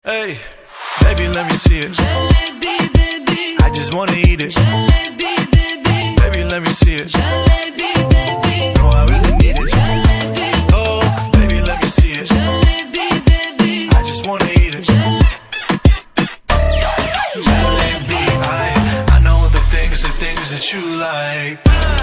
Hey, baby, let me see it. Jalebi, baby. I just wanna eat it. Jalebi, baby. Baby, let me see it. Jalebi, baby. No, I really need it. Jalebi. Oh, baby, let me see it. Jalebi, baby. I just wanna eat it. Jalebi, I know the things that you like.